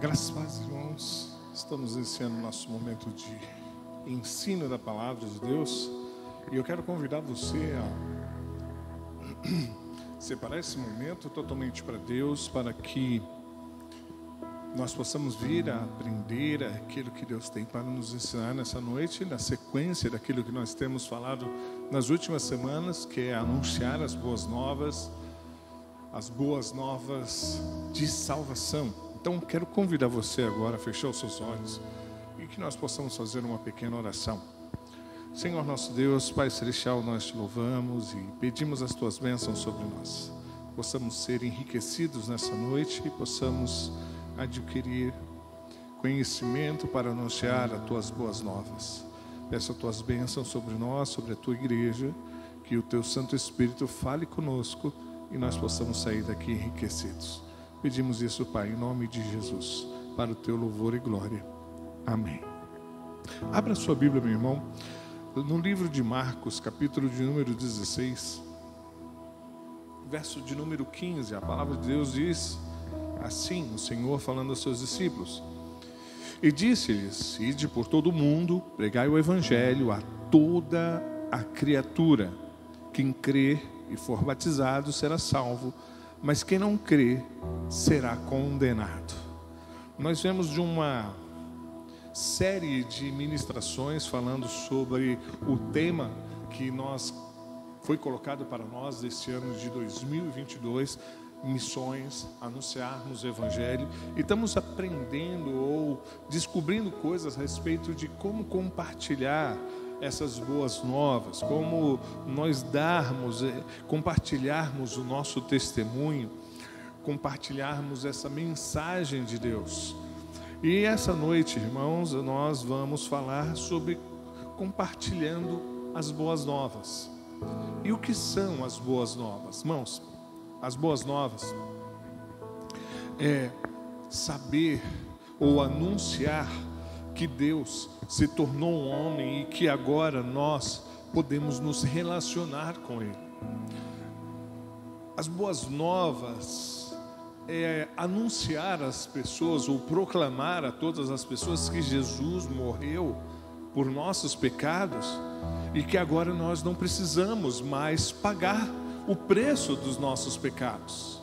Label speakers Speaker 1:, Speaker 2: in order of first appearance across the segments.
Speaker 1: Graças a Deus, irmãos, estamos iniciando nosso momento de ensino da Palavra de Deus e eu quero convidar você a separar esse momento totalmente para Deus, para que nós possamos vir a aprender aquilo que Deus tem para nos ensinar nessa noite, na sequência daquilo que nós temos falado nas últimas semanas, que é anunciar as boas novas de salvação. Então, quero convidar você agora a fechar os seus olhos e que nós possamos fazer uma pequena oração. Senhor nosso Deus, Pai Celestial, nós te louvamos e pedimos as tuas bênçãos sobre nós. Possamos ser enriquecidos nessa noite e possamos adquirir conhecimento para anunciar as tuas boas novas. Peço as tuas bênçãos sobre nós, sobre a tua igreja, que o teu Santo Espírito fale conosco e nós possamos sair daqui enriquecidos. Pedimos isso, Pai, em nome de Jesus, para o teu louvor e glória. Amém. Abra sua Bíblia, meu irmão, no livro de Marcos, capítulo de número 16, verso de número 15, a palavra de Deus diz assim, o Senhor falando aos seus discípulos: e disse-lhes: ide por todo o mundo, pregai o evangelho a toda a criatura. Quem crer e for batizado será salvo, mas quem não crê será condenado. Nós vemos de uma série de ministrações falando sobre o tema que foi colocado para nós deste ano de 2022, missões, anunciarmos o evangelho, e estamos aprendendo ou descobrindo coisas a respeito de como compartilhar essas boas novas, como nós compartilharmos o nosso testemunho, compartilharmos essa mensagem de Deus. E essa noite, irmãos, nós vamos falar sobre compartilhando as boas novas. E o que são as boas novas? Irmãos, as boas novas é saber ou anunciar que Deus se tornou um homem e que agora nós podemos nos relacionar com Ele. As boas novas é anunciar às pessoas ou proclamar a todas as pessoas que Jesus morreu por nossos pecados e que agora nós não precisamos mais pagar o preço dos nossos pecados.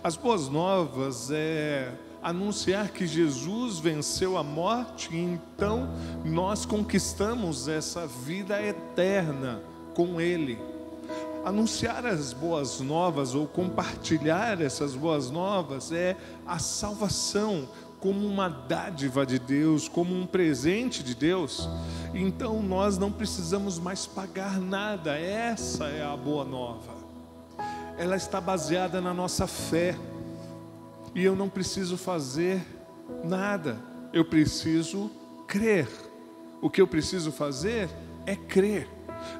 Speaker 1: As boas novas é anunciar que Jesus venceu a morte e então nós conquistamos essa vida eterna com Ele. Anunciar as boas novas ou compartilhar essas boas novas é a salvação como uma dádiva de Deus, como um presente de Deus. Então nós não precisamos mais pagar nada. Essa é a boa nova. Ela está baseada na nossa fé. E eu não preciso fazer nada, eu preciso crer. O que eu preciso fazer é crer.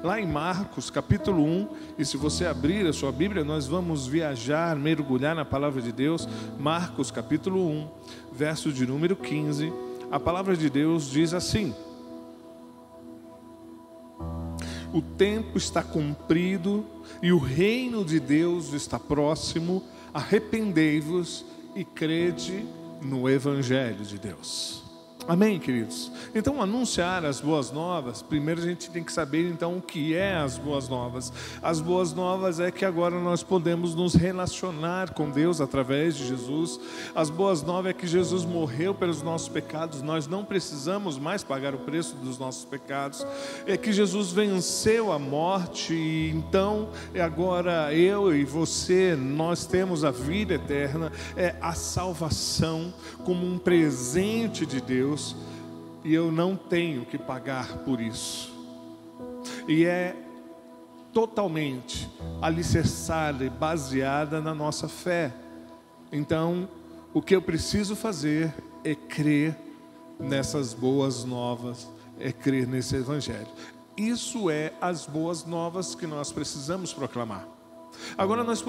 Speaker 1: Lá em Marcos, capítulo 1, e se você abrir a sua Bíblia, nós vamos viajar, mergulhar na palavra de Deus. Marcos, capítulo 1, verso de número 15, a palavra de Deus diz assim: o tempo está cumprido e o reino de Deus está próximo, arrependei-vos e crede no Evangelho de Deus. Amém, queridos? Então, anunciar as boas novas, primeiro a gente tem que saber então o que é as boas novas. As boas novas é que agora nós podemos nos relacionar com Deus através de Jesus. As boas novas é que Jesus morreu pelos nossos pecados, nós não precisamos mais pagar o preço dos nossos pecados. É que Jesus venceu a morte e então agora eu e você, nós temos a vida eterna, é a salvação como um presente de Deus. E eu não tenho que pagar por isso. E é totalmente alicerçada e baseada na nossa fé. Então, o que eu preciso fazer é crer nessas boas novas, é crer nesse Evangelho. Isso é as boas novas que nós precisamos proclamar. Agora nós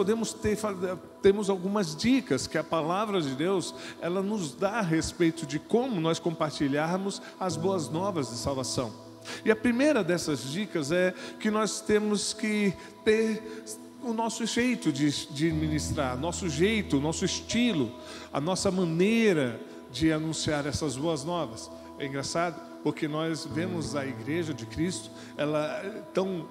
Speaker 1: temos algumas dicas que a palavra de Deus, ela nos dá a respeito de como nós compartilharmos as boas novas de salvação. E a primeira dessas dicas é que nós temos que ter o nosso jeito de ministrar, nosso jeito, nosso estilo, a nossa maneira de anunciar essas boas novas. É engraçado, porque nós vemos a Igreja de Cristo, ela tão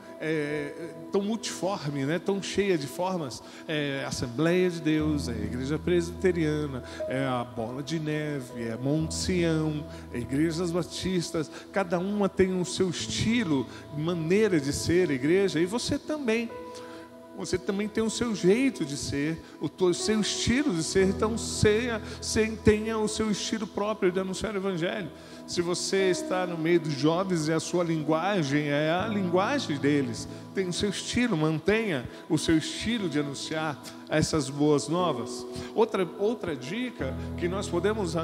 Speaker 1: multiforme, né? Tão cheia de formas. É a Assembleia de Deus, é a Igreja Presbiteriana, é a Bola de Neve, é a Monte Sião, é a Igrejas Batistas. Cada uma tem o seu estilo, maneira de ser igreja, e você também. Você também tem o seu jeito de ser, o seu estilo de ser. Então tenha o seu estilo próprio de anunciar o Evangelho. Se você está no meio dos jovens e a sua linguagem é a linguagem deles, tem o seu estilo, mantenha o seu estilo de anunciar essas boas novas. Outra dica que nós podemos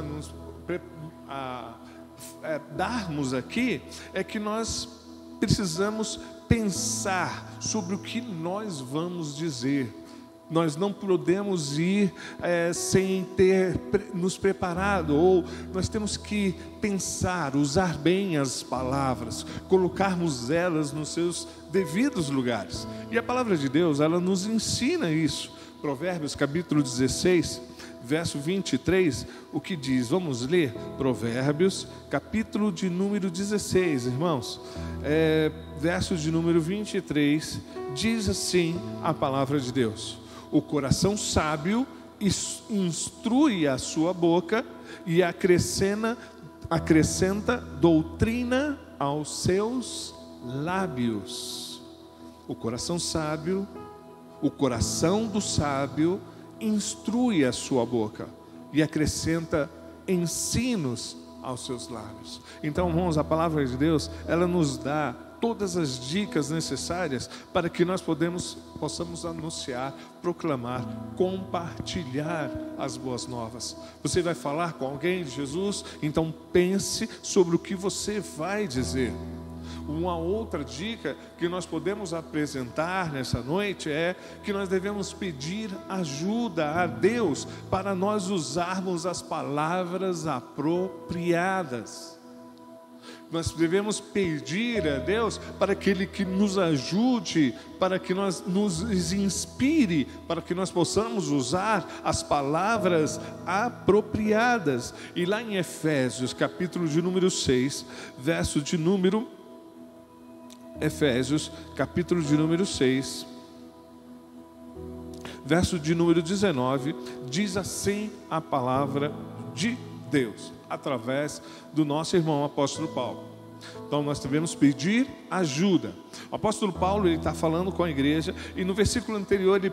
Speaker 1: darmos aqui é que nós precisamos pensar sobre o que nós vamos dizer. Nós não podemos ir sem ter nos preparado, ou nós temos que pensar, usar bem as palavras, colocarmos elas nos seus devidos lugares. E a palavra de Deus, ela nos ensina isso. Provérbios capítulo 16, verso 23, o que diz? Vamos ler Provérbios, capítulo de número 16, irmãos. Verso de número 23, diz assim a palavra de Deus: o coração sábio instrui a sua boca e acrescenta doutrina aos seus lábios. O coração do sábio instrui a sua boca e acrescenta ensinos aos seus lábios. Então, irmãos, a palavra de Deus, ela nos dá todas as dicas necessárias para que nós possamos anunciar, proclamar, compartilhar as boas novas. Você vai falar com alguém de Jesus? Então pense sobre o que você vai dizer. Uma outra dica que nós podemos apresentar nessa noite é que nós devemos pedir ajuda a Deus para nós usarmos as palavras apropriadas. Nós devemos pedir a Deus para que Ele nos ajude, para que nos inspire, para que nós possamos usar as palavras apropriadas. E lá em Efésios, capítulo de número 6, verso de número... Efésios, capítulo de número 6, verso de número 19, diz assim a palavra de Deus, através do nosso irmão apóstolo Paulo. Então nós devemos pedir ajuda. O apóstolo Paulo, ele está falando com a igreja, e no versículo anterior ele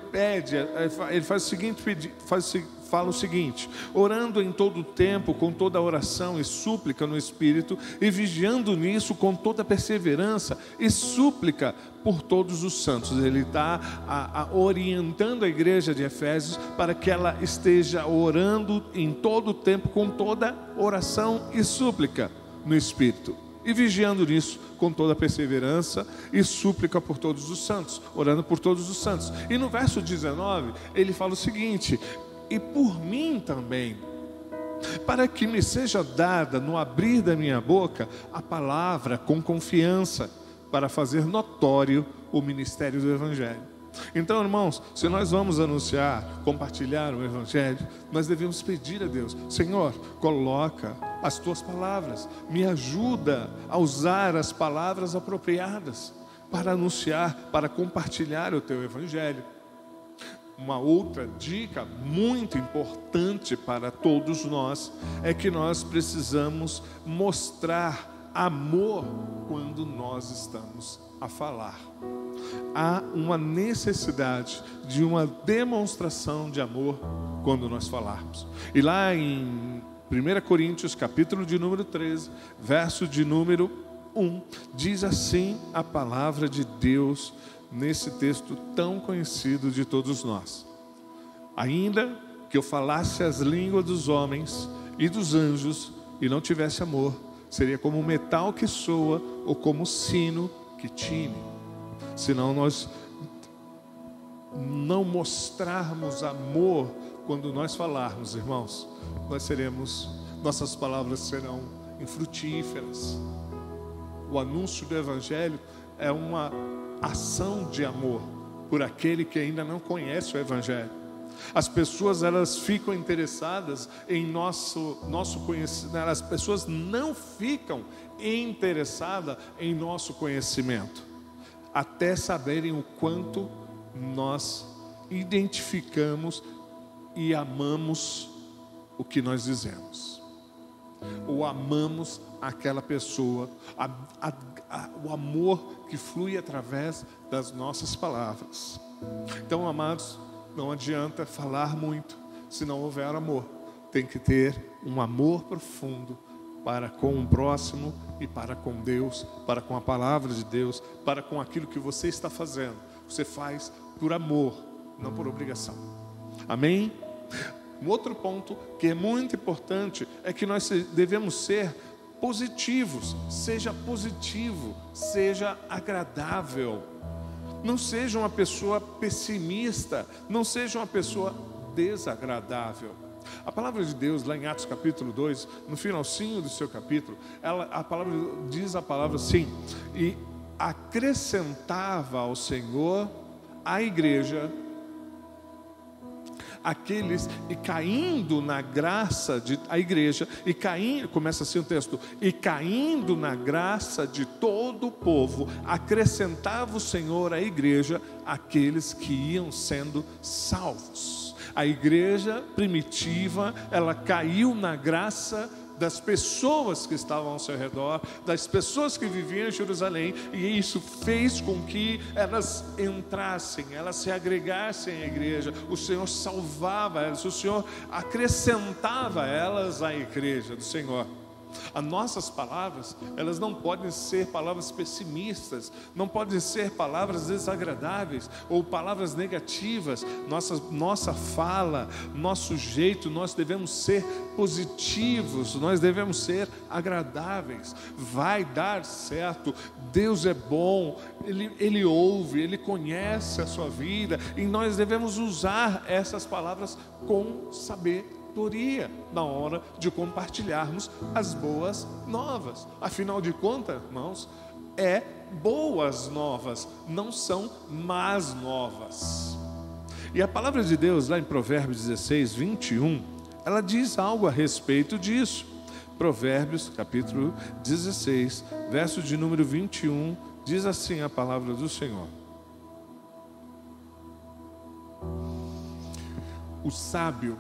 Speaker 1: fala o seguinte: orando em todo o tempo, com toda oração e súplica no Espírito, e vigiando nisso com toda perseverança e súplica por todos os santos. Ele está orientando a igreja de Efésios para que ela esteja orando em todo o tempo, com toda oração e súplica no Espírito, e vigiando nisso com toda perseverança e súplica por todos os santos, orando por todos os santos. E no verso 19 ele fala o seguinte: e por mim também, para que me seja dada no abrir da minha boca a palavra com confiança, para fazer notório o ministério do Evangelho. Então, irmãos, se nós vamos anunciar, compartilhar o Evangelho, nós devemos pedir a Deus: Senhor, coloca as tuas palavras, me ajuda a usar as palavras apropriadas para anunciar, para compartilhar o teu Evangelho. Uma outra dica muito importante para todos nós é que nós precisamos mostrar amor quando nós estamos a falar. Há uma necessidade de uma demonstração de amor quando nós falarmos. E lá em 1 Coríntios, capítulo de número 13, verso de número 1, diz assim a palavra de Deus nesse texto tão conhecido de todos nós: ainda que eu falasse as línguas dos homens e dos anjos e não tivesse amor, seria como um metal que soa ou como sino que tine. Senão nós não mostrarmos amor quando nós falarmos, irmãos, nossas palavras serão infrutíferas. O anúncio do Evangelho é uma ação de amor por aquele que ainda não conhece o Evangelho. As pessoas, elas ficam interessadas em nosso conhecimento. As pessoas não ficam interessadas em nosso conhecimento, até saberem o quanto nós identificamos e amamos o que nós dizemos, ou amamos aquela pessoa, o amor que flui através das nossas palavras. Então, amados, não adianta falar muito se não houver amor. Tem que ter um amor profundo para com o próximo e para com Deus, para com a palavra de Deus, para com aquilo que você está fazendo. Você faz por amor, não por obrigação. Amém? Um outro ponto que é muito importante é que nós devemos ser positivos. Seja positivo, seja agradável. Não seja uma pessoa pessimista, não seja uma pessoa desagradável. A palavra de Deus, lá em Atos capítulo 2, no finalzinho do seu capítulo, a palavra diz assim: e acrescentava ao Senhor a igreja aqueles, e caindo na graça de a igreja, e caindo, começa assim o texto, e caindo na graça de todo o povo, acrescentava o Senhor à igreja aqueles que iam sendo salvos. A igreja primitiva, ela caiu na graça das pessoas que estavam ao seu redor, das pessoas que viviam em Jerusalém, e isso fez com que elas entrassem, elas se agregassem à igreja. O Senhor salvava elas, o Senhor acrescentava elas à igreja do Senhor. As nossas palavras, elas não podem ser palavras pessimistas, não podem ser palavras desagradáveis ou palavras negativas. Nossa fala, nosso jeito, nós devemos ser positivos, nós devemos ser agradáveis. Vai dar certo, Deus é bom, Ele ouve, Ele conhece a sua vida, e nós devemos usar essas palavras com sabedoria na hora de compartilharmos as boas novas. Afinal de contas, irmãos, é boas novas, não são más novas. E a palavra de Deus, lá em Provérbios 16, 21, ela diz algo a respeito disso. Provérbios, capítulo 16, verso de número 21, diz assim a palavra do Senhor: o sábio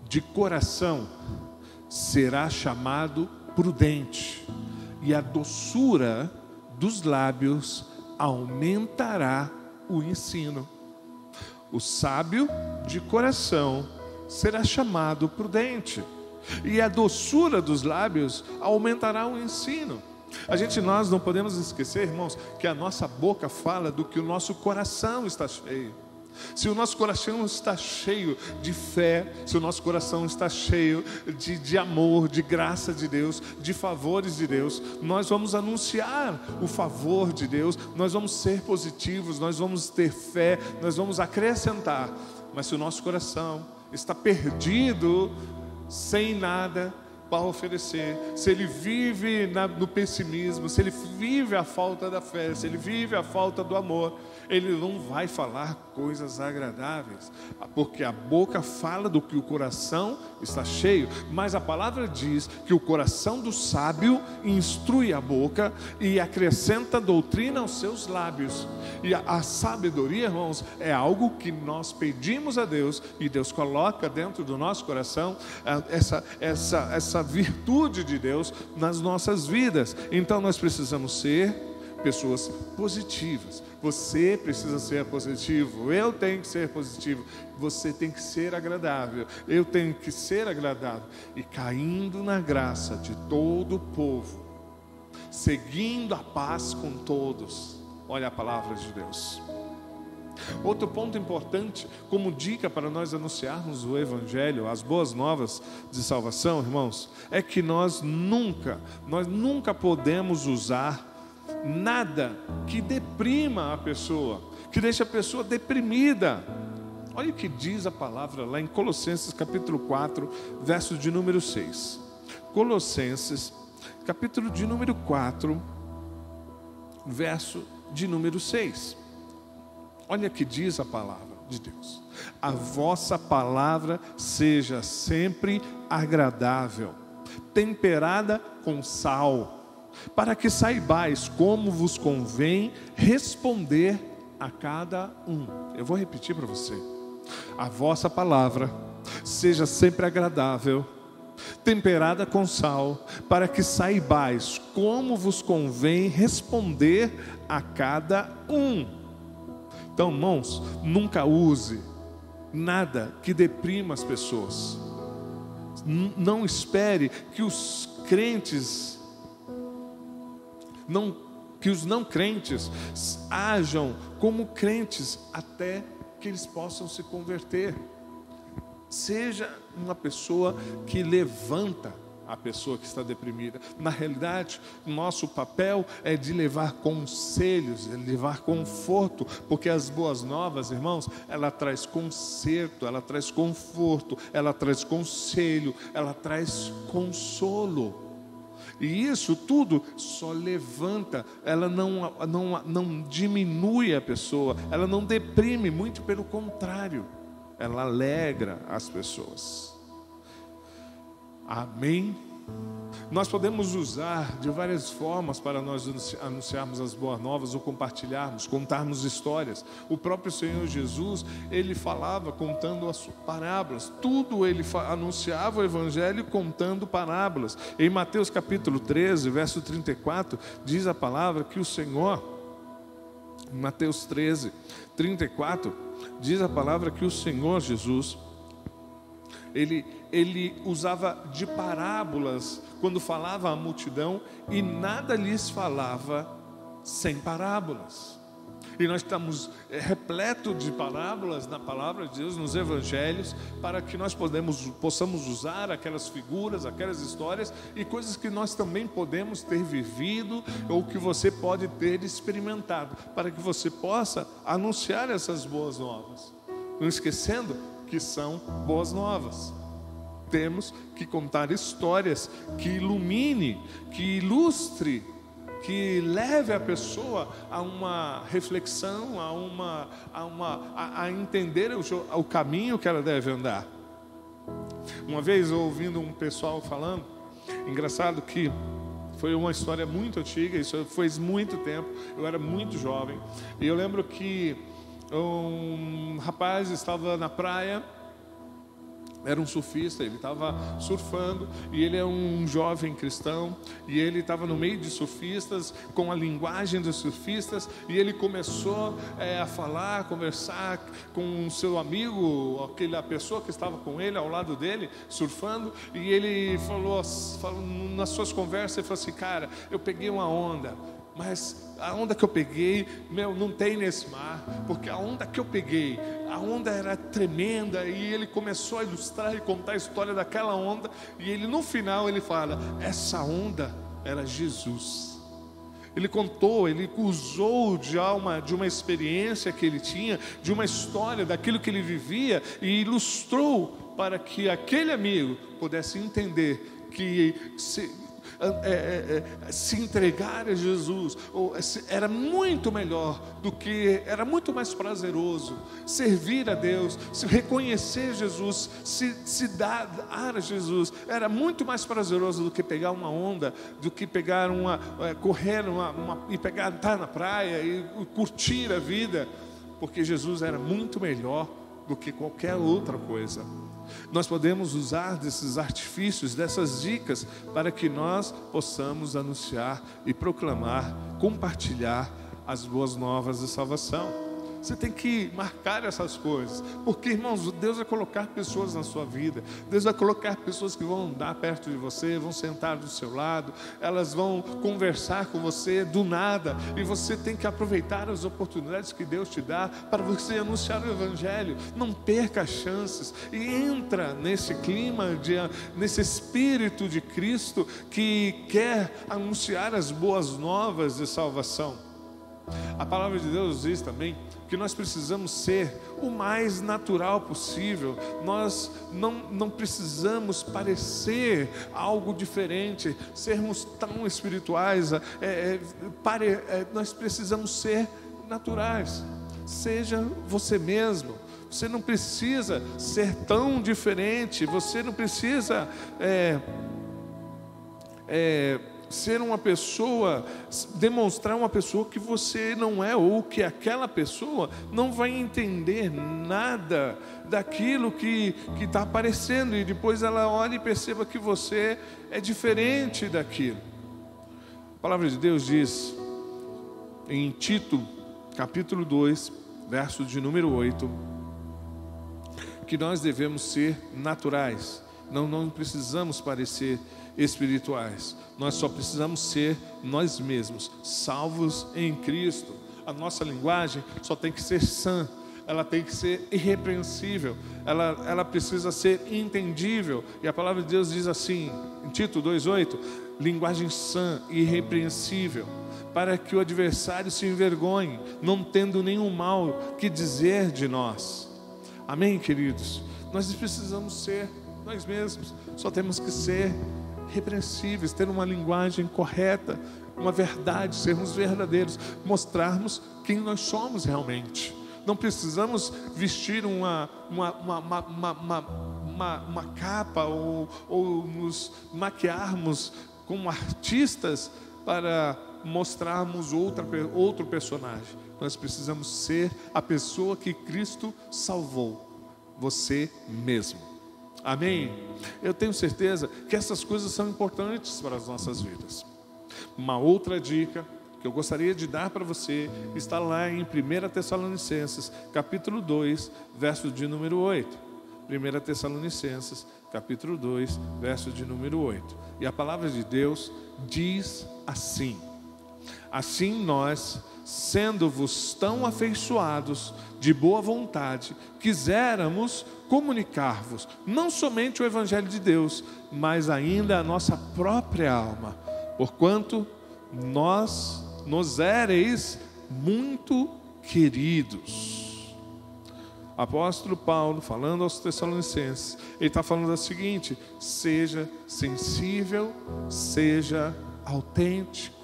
Speaker 1: de coração será chamado prudente, e a doçura dos lábios aumentará o ensino. O sábio de coração será chamado prudente, e a doçura dos lábios aumentará o ensino. Nós não podemos esquecer, irmãos, que a nossa boca fala do que o nosso coração está cheio. Se o nosso coração está cheio de fé, se o nosso coração está cheio de amor, de graça de Deus, de favores de Deus, nós vamos anunciar o favor de Deus, nós vamos ser positivos, nós vamos ter fé, nós vamos acrescentar. Mas se o nosso coração está perdido, sem nada para oferecer, se ele vive no pessimismo, se ele vive a falta da fé, se ele vive a falta do amor, ele não vai falar coisas agradáveis, porque a boca fala do que o coração está cheio. Mas a palavra diz que o coração do sábio instrui a boca e acrescenta doutrina aos seus lábios. E a sabedoria, irmãos, é algo que nós pedimos a Deus, e Deus coloca dentro do nosso coração essa virtude de Deus nas nossas vidas. Então nós precisamos ser pessoas positivas. Você precisa ser positivo, eu tenho que ser positivo, você tem que ser agradável, eu tenho que ser agradável, e caindo na graça de todo o povo, seguindo a paz com todos. Olha a palavra de Deus. Outro ponto importante, como dica para nós anunciarmos o Evangelho, as boas novas de salvação, irmãos, é que nós nunca podemos usar nada que deprima a pessoa, que deixe a pessoa deprimida. Olha o que diz a palavra lá em Colossenses capítulo 4, verso de número 6. Colossenses capítulo de número 4, verso de número 6. Olha o que diz a palavra: de Deus. A vossa palavra seja sempre agradável, temperada com sal, para que saibais como vos convém responder a cada um. Eu vou repetir para você. A vossa palavra seja sempre agradável, temperada com sal, para que saibais como vos convém responder a cada um. Então, irmãos, nunca use nada que deprima as pessoas. Não espere que os crentes, que os não crentes ajam como crentes até que eles possam se converter. Seja uma pessoa que levanta a pessoa que está deprimida. Na realidade, nosso papel é de levar conselhos, de levar conforto, porque as boas novas, irmãos, ela traz conserto, ela traz conforto, ela traz conselho, ela traz consolo. E isso tudo só levanta, ela não diminui a pessoa, ela não deprime, muito pelo contrário, ela alegra as pessoas. Amém? Nós podemos usar de várias formas para nós anunciarmos as boas novas ou compartilharmos, contarmos histórias. O próprio Senhor Jesus, ele falava contando as parábolas. Tudo ele anunciava o Evangelho contando parábolas. Em Mateus capítulo 13, verso 34, diz a palavra que o Senhor, em Mateus 13, 34, diz a palavra que o Senhor Jesus, ele usava de parábolas quando falava à multidão, e nada lhes falava sem parábolas. E nós estamos repleto de parábolas na palavra de Deus, nos evangelhos, para que nós possamos usar aquelas figuras, aquelas histórias e coisas que nós também podemos ter vivido ou que você pode ter experimentado, para que você possa anunciar essas boas novas, não esquecendo que são boas novas. Temos que contar histórias que ilumine, que ilustre, que leve a pessoa a uma reflexão, a entender o caminho que ela deve andar. Uma vez, ouvindo um pessoal falando, engraçado que foi uma história muito antiga, isso faz muito tempo, eu era muito jovem, e eu lembro que um rapaz estava na praia, era um surfista, ele estava surfando, e ele é um jovem cristão, e ele estava no meio de surfistas, com a linguagem dos surfistas, e ele começou a falar, a conversar com o seu amigo, aquela pessoa que estava com ele, ao lado dele, surfando, e ele falou nas suas conversas, ele falou assim: cara, eu peguei uma onda, mas a onda que eu peguei, não tem nesse mar, porque a onda que eu peguei, a onda era tremenda, e ele começou a ilustrar e contar a história daquela onda, e ele no final ele fala: essa onda era Jesus. Ele contou, ele usou de uma experiência que ele tinha, de uma história, daquilo que ele vivia, e ilustrou para que aquele amigo pudesse entender que se entregar a Jesus era muito melhor era muito mais prazeroso servir a Deus, se reconhecer Jesus, se dar a Jesus, era muito mais prazeroso do que pegar uma onda, do que pegar correr e estar na praia e curtir a vida, porque Jesus era muito melhor do que qualquer outra coisa. Nós podemos usar desses artifícios, dessas dicas, para que nós possamos anunciar e proclamar, compartilhar as boas novas de salvação. Você tem que marcar essas coisas, porque, irmãos, Deus vai colocar pessoas na sua vida, Deus vai colocar pessoas que vão andar perto de você, vão sentar do seu lado, elas vão conversar com você do nada, e você tem que aproveitar as oportunidades que Deus te dá para você anunciar o Evangelho. Não perca as chances, e entra nesse clima, nesse espírito de Cristo que quer anunciar as boas novas de salvação. A palavra de Deus diz também que nós precisamos ser o mais natural possível. Nós não precisamos parecer algo diferente, sermos tão espirituais. Nós precisamos ser naturais. Seja você mesmo. Você não precisa ser tão diferente. Você não precisa ser uma pessoa, demonstrar uma pessoa que você não é, ou que aquela pessoa não vai entender nada daquilo que está aparecendo, e depois ela olha e perceba que você é diferente daquilo. A palavra de Deus diz em Tito, capítulo 2, verso de número 8, que nós devemos ser naturais, não precisamos parecer espirituais, nós só precisamos ser nós mesmos, salvos em Cristo. A nossa linguagem só tem que ser sã, ela tem que ser irrepreensível, ela precisa ser entendível. E a palavra de Deus diz assim, em Tito 2,8, linguagem sã e irrepreensível, para que o adversário se envergonhe, não tendo nenhum mal que dizer de nós. Amém, queridos? Nós precisamos ser nós mesmos, só temos que ser irrepreensíveis, ter uma linguagem correta, uma verdade, sermos verdadeiros, mostrarmos quem nós somos realmente. Não precisamos vestir uma capa ou nos maquiarmos como artistas para mostrarmos outro personagem. Nós precisamos ser a pessoa que Cristo salvou, você mesmo. Amém? Eu tenho certeza que essas coisas são importantes para as nossas vidas. Uma outra dica que eu gostaria de dar para você está lá em 1 Tessalonicenses, capítulo 2, verso de número 8. 1 Tessalonicenses, capítulo 2, verso de número 8. E a palavra de Deus diz assim: assim nós, sendo-vos tão afeiçoados de boa vontade, quiséramos comunicar-vos não somente o Evangelho de Deus, mas ainda a nossa própria alma, porquanto nós nos éreis muito queridos. Apóstolo Paulo, falando aos Tessalonicenses, ele está falando o seguinte: seja sensível, seja autêntico,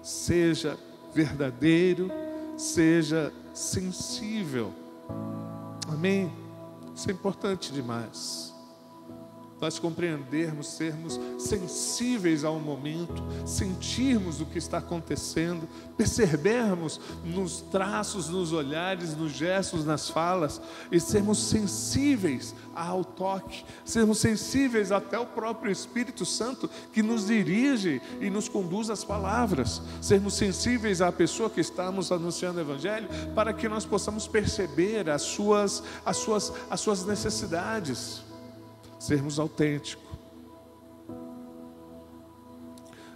Speaker 1: seja verdadeiro, seja sensível. Amém? Isso é importante demais. Nós compreendermos, sermos sensíveis ao momento, sentirmos o que está acontecendo, percebermos nos traços, nos olhares, nos gestos, nas falas, e sermos sensíveis ao toque, sermos sensíveis até o próprio Espírito Santo que nos dirige e nos conduz às palavras, sermos sensíveis à pessoa que estamos anunciando o Evangelho, para que nós possamos perceber as suas necessidades. Sermos autênticos.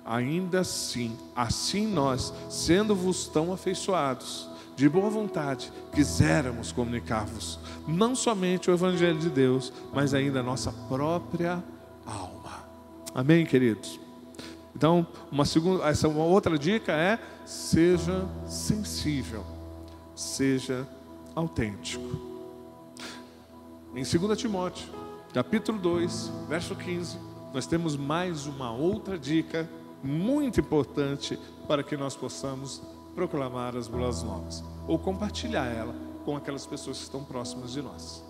Speaker 1: Ainda assim nós, sendo-vos tão afeiçoados, de boa vontade, quiséramos comunicar-vos não somente o Evangelho de Deus, mas ainda a nossa própria alma. Amém, queridos? Então, uma outra dica é: seja sensível, seja autêntico. Em 2 Timóteo, capítulo 2, verso 15, nós temos mais uma outra dica muito importante para que nós possamos proclamar as boas novas, ou compartilhar ela com aquelas pessoas que estão próximas de nós.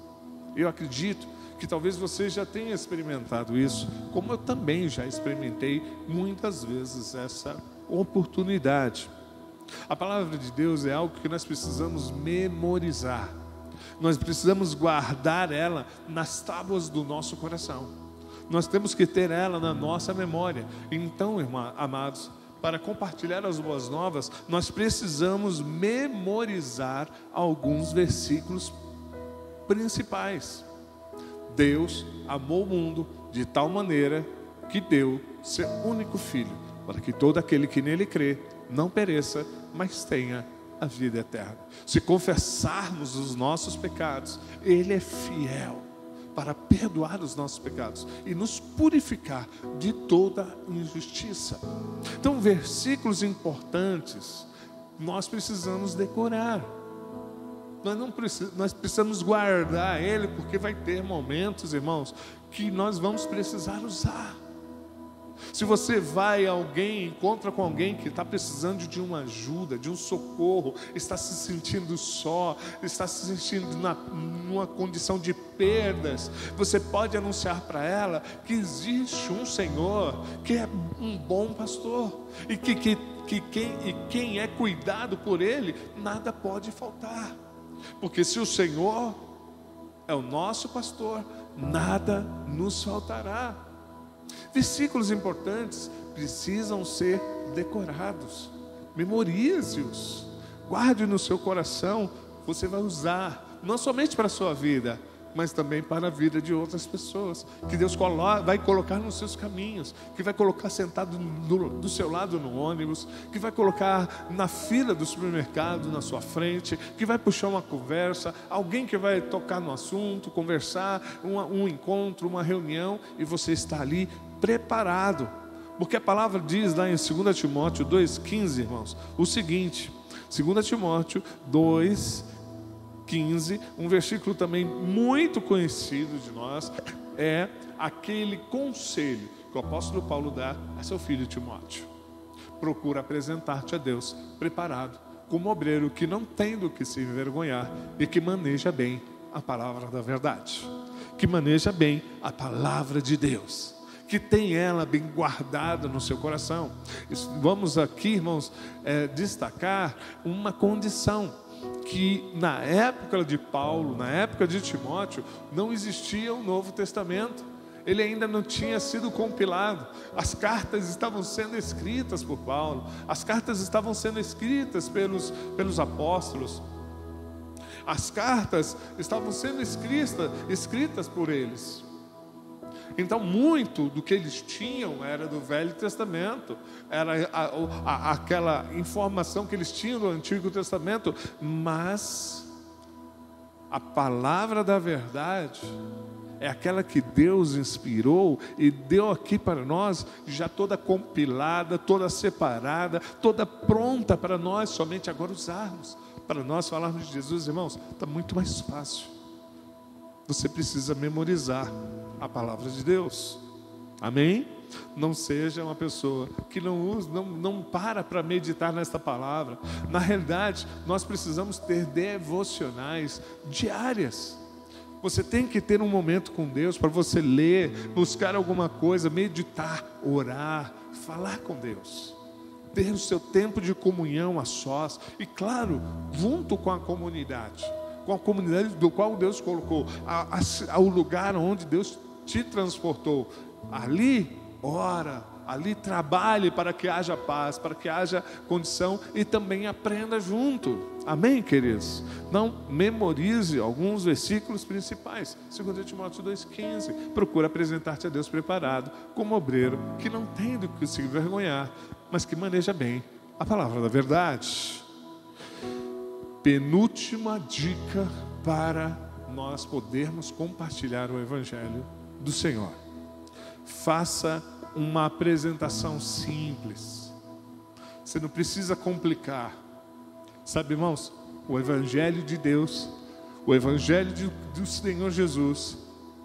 Speaker 1: Eu acredito que talvez você já tenha experimentado isso, como eu também já experimentei muitas vezes essa oportunidade. A palavra de Deus é algo que nós precisamos memorizar. Nós precisamos guardar ela nas tábuas do nosso coração. Nós temos que ter ela na nossa memória. Então, amados, para compartilhar as boas novas, nós precisamos memorizar alguns versículos principais. Deus amou o mundo de tal maneira que deu seu único Filho, para que todo aquele que nele crê não pereça, mas tenha a vida eterna. Se confessarmos os nossos pecados, Ele é fiel para perdoar os nossos pecados e nos purificar de toda injustiça. Então, versículos importantes nós precisamos decorar. Nós precisamos guardar ele, porque vai ter momentos, irmãos, que nós vamos precisar usar. Se você vai a alguém, encontra com alguém que está precisando de uma ajuda, de um socorro, está se sentindo só, está se sentindo numa condição de perdas, você pode anunciar para ela que existe um Senhor que é um bom pastor e quem é cuidado por Ele, nada pode faltar, porque se o Senhor é o nosso pastor, nada nos faltará. Versículos importantes precisam ser decorados. Memorize-os, guarde no seu coração. Você vai usar não somente para a sua vida, mas também para a vida de outras pessoas, que Deus vai colocar nos seus caminhos, que vai colocar sentado do seu lado no ônibus, que vai colocar na fila do supermercado na sua frente, que vai puxar uma conversa, alguém que vai tocar no assunto, conversar, um encontro, uma reunião, e você está ali preparado, porque a palavra diz lá em 2 Timóteo 2,15, irmãos, o seguinte, 2 Timóteo 2,15, um versículo também muito conhecido de nós, é aquele conselho que o apóstolo Paulo dá a seu filho Timóteo: procura apresentar-te a Deus preparado, como obreiro que não tem do que se envergonhar e que maneja bem a palavra da verdade, que maneja bem a palavra de Deus, que tem ela bem guardada no seu coração. Vamos aqui, irmãos, destacar uma condição, que na época de Paulo, na época de Timóteo, não existia o Novo Testamento, ele ainda não tinha sido compilado, as cartas estavam sendo escritas por Paulo, as cartas estavam sendo escritas pelos apóstolos, as cartas estavam sendo escritas por eles. Então muito do que eles tinham era do Velho Testamento, era aquela informação que eles tinham do Antigo Testamento, mas a palavra da verdade é aquela que Deus inspirou e deu aqui para nós, já toda compilada, toda separada, toda pronta para nós somente agora usarmos, para nós falarmos de Jesus. Irmãos, está muito mais fácil. Você precisa memorizar a palavra de Deus, amém? Não seja uma pessoa que não para meditar nesta palavra. Na realidade, nós precisamos ter devocionais diárias. Você tem que ter um momento com Deus para você ler, buscar alguma coisa, meditar, orar, falar com Deus, ter o seu tempo de comunhão a sós, e claro, junto com a comunidade do qual Deus colocou, ao lugar onde Deus te transportou. Ali ora, ali trabalhe para que haja paz, para que haja condição, e também aprenda junto, amém, queridos? Não, memorize alguns versículos principais. 2 Timóteo 2,15, procura apresentar-te a Deus preparado, como obreiro que não tem do que se envergonhar, mas que maneja bem a palavra da verdade. Penúltima dica para nós podermos compartilhar o Evangelho do Senhor: faça uma apresentação simples. Você não precisa complicar. Sabe, irmãos, o Evangelho de Deus, o Evangelho do Senhor Jesus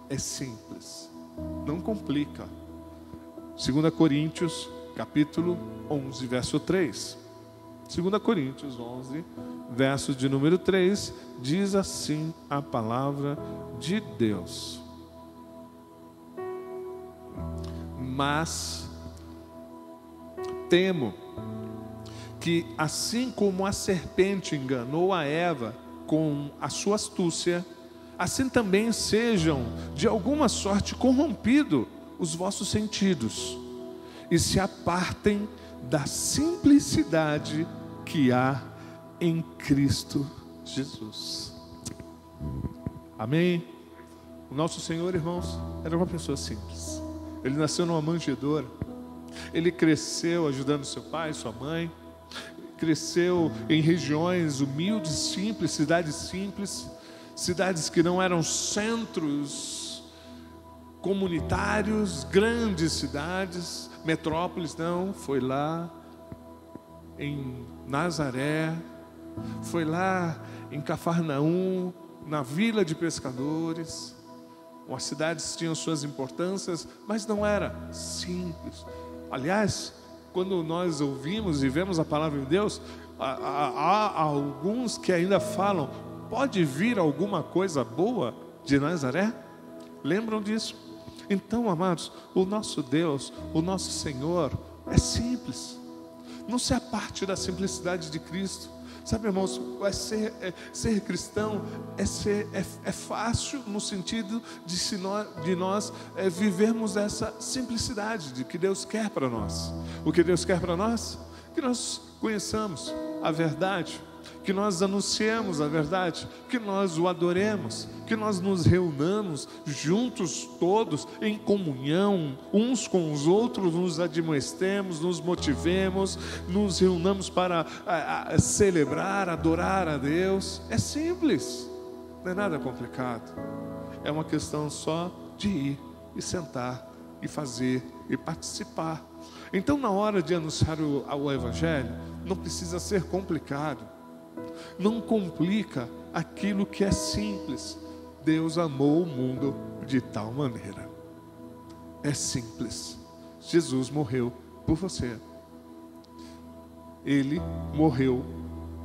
Speaker 1: é simples, não complica. 2 Coríntios capítulo 11, verso 3. 2 Coríntios 11, verso de número 3, diz assim a palavra de Deus: mas temo que, assim como a serpente enganou a Eva com a sua astúcia, assim também sejam de alguma sorte corrompidos os vossos sentidos, e se apartem da simplicidade que há em Cristo Jesus. Amém? O nosso Senhor, irmãos, era uma pessoa simples. Ele nasceu numa manjedoura. Ele cresceu ajudando seu pai, sua mãe. Cresceu em regiões humildes, simples, cidades que não eram centros comunitários, grandes cidades, metrópoles, não. Foi lá em Nazaré, foi lá em Cafarnaum, na vila de pescadores. As cidades tinham suas importâncias, mas não era simples. Aliás, quando nós ouvimos e vemos a palavra de Deus, há alguns que ainda falam: pode vir alguma coisa boa de Nazaré? Lembram disso? Então, amados, o nosso Deus, o nosso Senhor é simples. Não se aparte da simplicidade de Cristo. Sabe, irmãos, ser cristão é fácil no sentido de nós vivermos essa simplicidade de que Deus quer para nós. O que Deus quer para nós? Que nós conheçamos a verdade, que nós anunciemos a verdade, que nós o adoremos, que nós nos reunamos juntos todos em comunhão, uns com os outros, nos admoestemos, nos motivemos, nos reunamos para celebrar, adorar a Deus. É simples, não é nada complicado. É uma questão só de ir e sentar e fazer e participar. Então, na hora de anunciar o Evangelho, não precisa ser complicado. Não complica aquilo que é simples. Deus amou o mundo de tal maneira. É simples. Jesus morreu por você. Ele morreu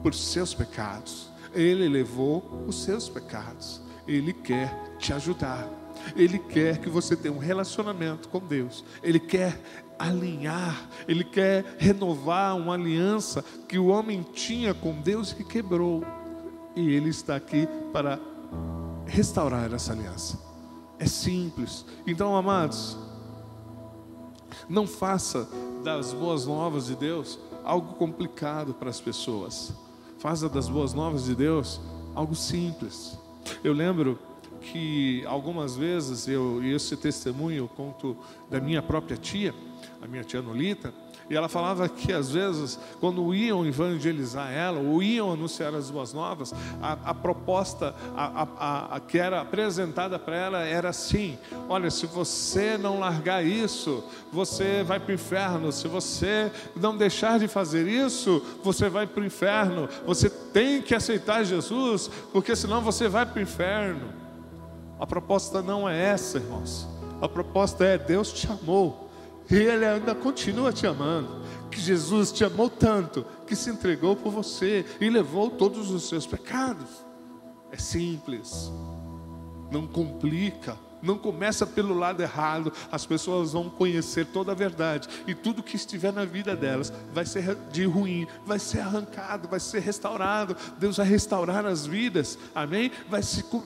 Speaker 1: por seus pecados. Ele levou os seus pecados. Ele quer te ajudar. Ele quer que você tenha um relacionamento com Deus. Ele quer alinhar, Ele quer renovar uma aliança que o homem tinha com Deus e que quebrou. E Ele está aqui para restaurar essa aliança. É simples. Então, amados, não faça das boas novas de Deus algo complicado para as pessoas. Faça das boas novas de Deus algo simples. Eu lembro que algumas vezes esse testemunho eu conto da minha própria tia, a minha tia Nolita, e ela falava que às vezes quando iam evangelizar ela ou iam anunciar as boas novas, a proposta que era apresentada para ela era assim: olha, se você não largar isso, você vai para o inferno. Se você não deixar de fazer isso, você vai para o inferno. Você tem que aceitar Jesus, porque senão você vai para o inferno. A proposta não é essa, irmãos. A proposta é: Deus te amou e Ele ainda continua te amando. Que Jesus te amou tanto que se entregou por você e levou todos os seus pecados. É simples. Não complica. Não começa pelo lado errado. As pessoas vão conhecer toda a verdade, e tudo que estiver na vida delas vai ser de ruim, vai ser arrancado, vai ser restaurado. Deus vai restaurar as vidas, amém?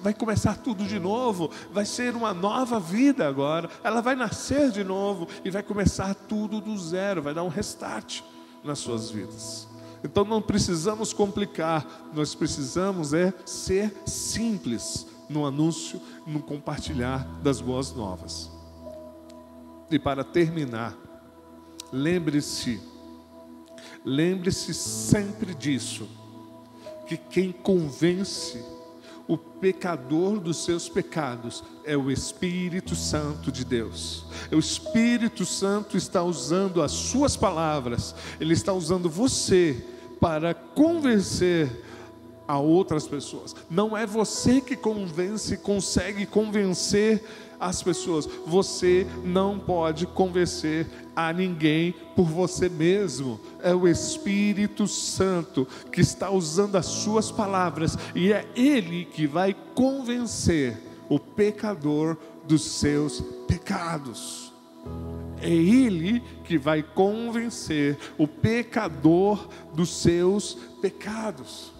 Speaker 1: Vai começar tudo de novo. Vai ser uma nova vida agora. Ela vai nascer de novo e vai começar tudo do zero. Vai dar um restart nas suas vidas. Então não precisamos complicar. Nós precisamos ser simples no anúncio, no compartilhar das boas novas. E para terminar, lembre-se sempre disso, que quem convence o pecador dos seus pecados é o Espírito Santo de Deus. O Espírito Santo está usando as suas palavras, Ele está usando você para convencer a outras pessoas. Não é você que consegue convencer as pessoas. Você não pode convencer a ninguém por você mesmo. É o Espírito Santo que está usando as suas palavras, e é Ele que vai convencer o pecador dos seus pecados. É Ele que vai convencer o pecador dos seus pecados.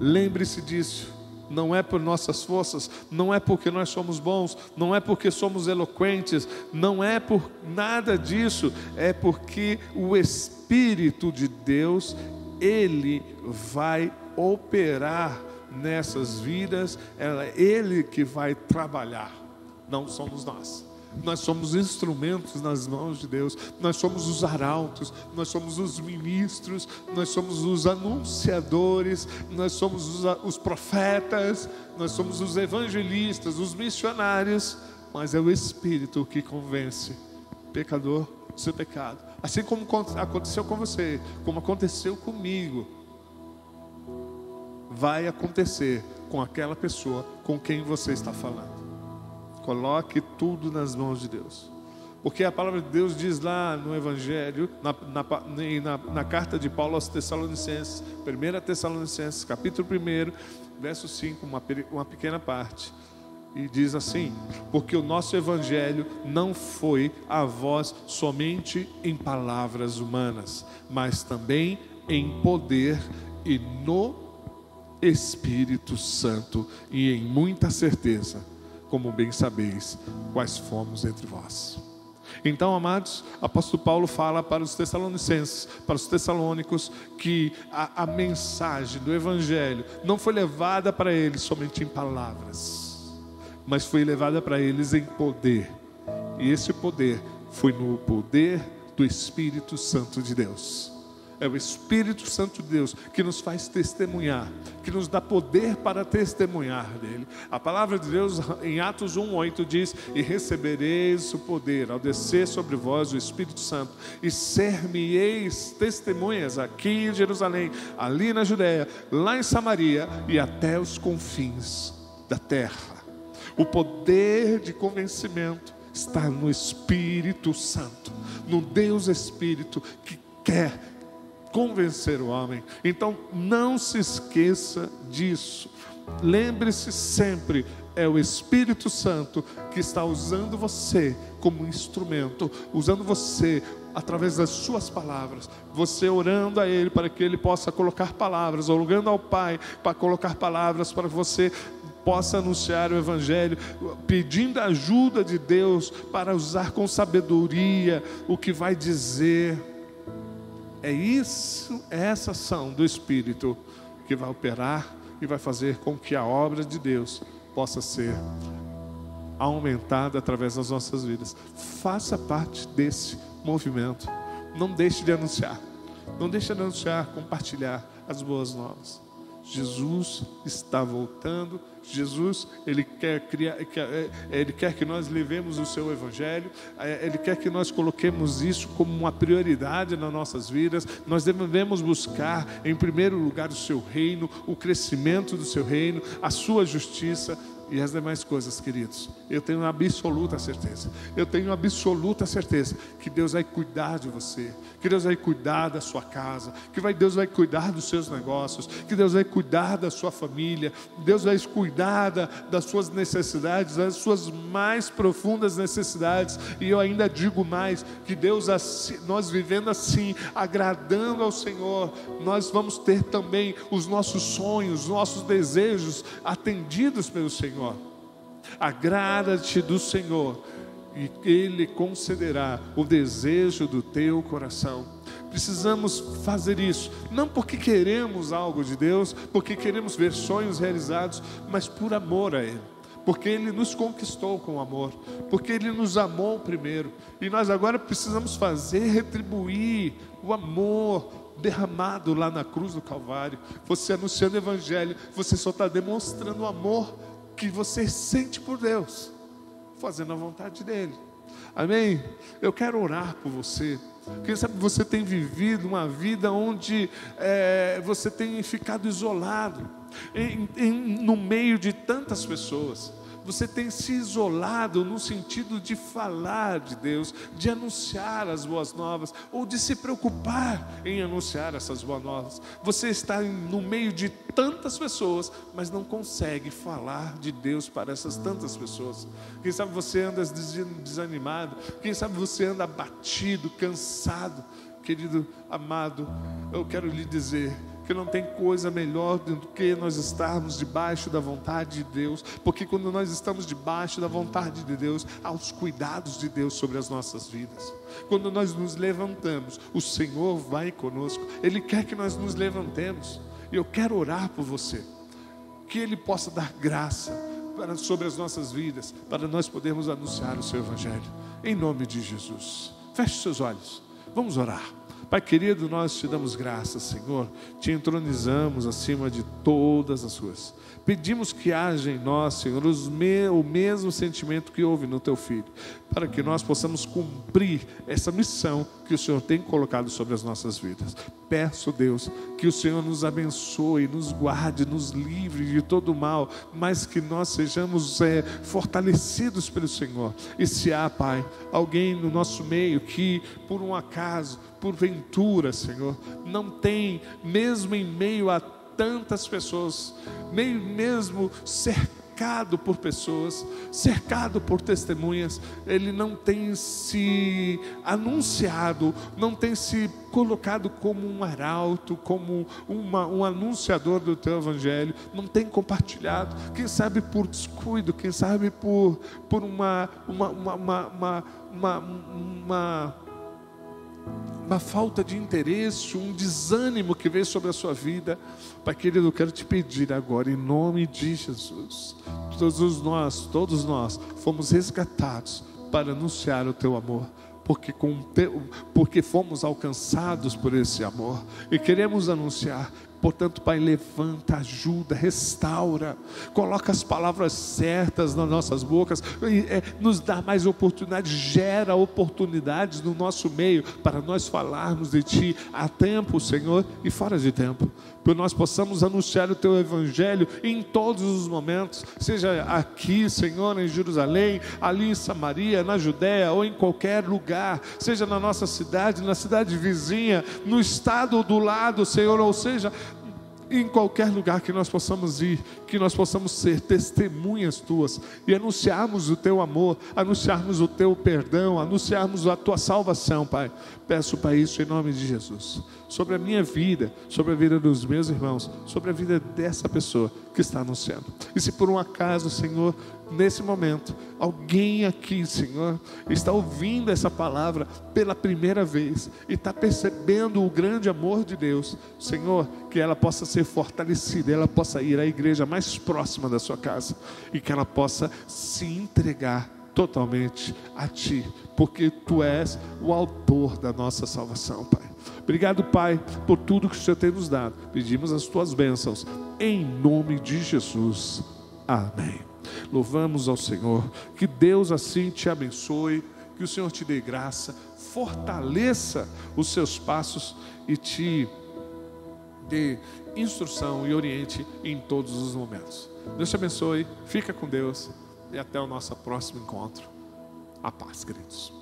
Speaker 1: Lembre-se disso. Não é por nossas forças, não é porque nós somos bons, não é porque somos eloquentes, não é por nada disso. É porque o Espírito de Deus, Ele vai operar nessas vidas. É Ele que vai trabalhar, não somos nós. Nós somos instrumentos nas mãos de Deus. Nós somos os arautos, nós somos os ministros, nós somos os anunciadores, nós somos os profetas, nós somos os evangelistas, os missionários. Mas é o Espírito que convence o pecador do seu pecado. Assim como aconteceu com você, como aconteceu comigo, vai acontecer com aquela pessoa com quem você está falando. Coloque tudo nas mãos de Deus. Porque a palavra de Deus diz lá no Evangelho, na carta de Paulo aos Tessalonicenses, 1 Tessalonicenses, capítulo 1, verso 5, uma pequena parte. E diz assim: porque o nosso Evangelho não foi a vós somente em palavras humanas, mas também em poder e no Espírito Santo e em muita certeza, como bem sabeis, quais fomos entre vós. Então, amados, o apóstolo Paulo fala para os Tessalonicenses, para os Tessalônicos, que a mensagem do Evangelho não foi levada para eles somente em palavras, mas foi levada para eles em poder. E esse poder foi no poder do Espírito Santo de Deus. É o Espírito Santo de Deus que nos faz testemunhar, que nos dá poder para testemunhar dele. A palavra de Deus em Atos 1:8 diz: e recebereis o poder ao descer sobre vós o Espírito Santo, e ser-me-eis testemunhas aqui em Jerusalém, ali na Judéia, lá em Samaria e até os confins da terra. O poder de convencimento está no Espírito Santo, no Deus Espírito que quer convencer o homem. Então não se esqueça disso. Lembre-se sempre, é o Espírito Santo que está usando você como instrumento, usando você através das suas palavras, você orando a Ele para que Ele possa colocar palavras, orando ao Pai para colocar palavras para que você possa anunciar o Evangelho, pedindo a ajuda de Deus para usar com sabedoria o que vai dizer. É isso, é essa ação do Espírito que vai operar e vai fazer com que a obra de Deus possa ser aumentada através das nossas vidas. Faça parte desse movimento. Não deixe de anunciar. Não deixe de anunciar, compartilhar as boas novas. Jesus está voltando. Jesus, Ele quer que nós levemos o seu Evangelho. Ele quer que nós coloquemos isso como uma prioridade nas nossas vidas. Nós devemos buscar em primeiro lugar o seu reino, o crescimento do seu reino, a sua justiça e as demais coisas, queridos. Eu tenho absoluta certeza que Deus vai cuidar de você, que Deus vai cuidar da sua casa, que Deus vai cuidar dos seus negócios, que Deus vai cuidar da sua família, Deus vai cuidar das suas necessidades, das suas mais profundas necessidades. E eu ainda digo mais, que Deus, assim, nós vivendo assim, agradando ao Senhor, nós vamos ter também os nossos sonhos, os nossos desejos atendidos pelo Senhor. Agrada-te do Senhor e Ele concederá o desejo do teu coração. Precisamos fazer isso, não porque queremos algo de Deus, porque queremos ver sonhos realizados, mas por amor a Ele, porque Ele nos conquistou com amor, porque Ele nos amou primeiro, e nós agora precisamos retribuir o amor derramado lá na cruz do Calvário. Você anunciando o Evangelho, você só está demonstrando o amor que você sente por Deus, fazendo a vontade dEle. Amém? Eu quero orar por você. Quem sabe você tem vivido uma vida onde você tem ficado isolado, no meio de tantas pessoas. Você tem se isolado no sentido de falar de Deus, de anunciar as boas novas, ou de se preocupar em anunciar essas boas novas. Você está no meio de tantas pessoas, mas não consegue falar de Deus para essas tantas pessoas. Quem sabe você anda desanimado, quem sabe você anda abatido, cansado. Querido amado, eu quero lhe dizer que não tem coisa melhor do que nós estarmos debaixo da vontade de Deus, porque quando nós estamos debaixo da vontade de Deus, há os cuidados de Deus sobre as nossas vidas. Quando nós nos levantamos, o Senhor vai conosco, Ele quer que nós nos levantemos, e eu quero orar por você, que Ele possa dar graça sobre as nossas vidas, para nós podermos anunciar o seu Evangelho, em nome de Jesus. Feche seus olhos, vamos orar. Pai querido, nós te damos graças, Senhor, te entronizamos acima de todas as coisas. Pedimos que haja em nós, Senhor, o mesmo sentimento que houve no teu Filho, para que nós possamos cumprir essa missão que o Senhor tem colocado sobre as nossas vidas. Peço, Deus, que o Senhor nos abençoe, nos guarde, nos livre de todo mal, mas que nós sejamos fortalecidos pelo Senhor. E se há, Pai, alguém no nosso meio que, por um acaso, porventura, Senhor, não tem, mesmo em meio a tantas pessoas, mesmo cercado por pessoas, cercado por testemunhas, ele não tem se anunciado, não tem se colocado como um arauto, como um anunciador do teu evangelho, não tem compartilhado, quem sabe por descuido, quem sabe por uma falta de interesse, um desânimo que veio sobre a sua vida. Pai querido, eu quero te pedir agora, em nome de Jesus, todos nós fomos resgatados para anunciar o teu amor, porque fomos alcançados por esse amor e queremos anunciar. Portanto, Pai, levanta, ajuda, restaura, coloca as palavras certas nas nossas bocas, nos dá mais oportunidades, gera oportunidades no nosso meio para nós falarmos de Ti a tempo, Senhor, e fora de tempo, para nós possamos anunciar o Teu Evangelho em todos os momentos, seja aqui, Senhor, em Jerusalém, ali em Samaria, na Judéia ou em qualquer lugar, seja na nossa cidade, na cidade vizinha, no estado do lado, Senhor, ou seja, em qualquer lugar que nós possamos ir, que nós possamos ser testemunhas Tuas e anunciarmos o Teu amor, anunciarmos o Teu perdão, anunciarmos a Tua salvação, Pai. Peço, Pai, isso em nome de Jesus, sobre a minha vida, sobre a vida dos meus irmãos, sobre a vida dessa pessoa que está anunciando. E se por um acaso, Senhor, nesse momento, alguém aqui, Senhor, está ouvindo essa palavra pela primeira vez e está percebendo o grande amor de Deus, Senhor, que ela possa ser fortalecida, ela possa ir à igreja mais próxima da sua casa e que ela possa se entregar totalmente a Ti, porque Tu és o autor da nossa salvação, Pai. Obrigado, Pai, por tudo que o Senhor tem nos dado. Pedimos as Tuas bênçãos, em nome de Jesus. Amém. Louvamos ao Senhor, que Deus assim te abençoe, que o Senhor te dê graça, fortaleça os seus passos e te dê instrução e oriente em todos os momentos. Deus te abençoe, fica com Deus e até o nosso próximo encontro. A paz, queridos.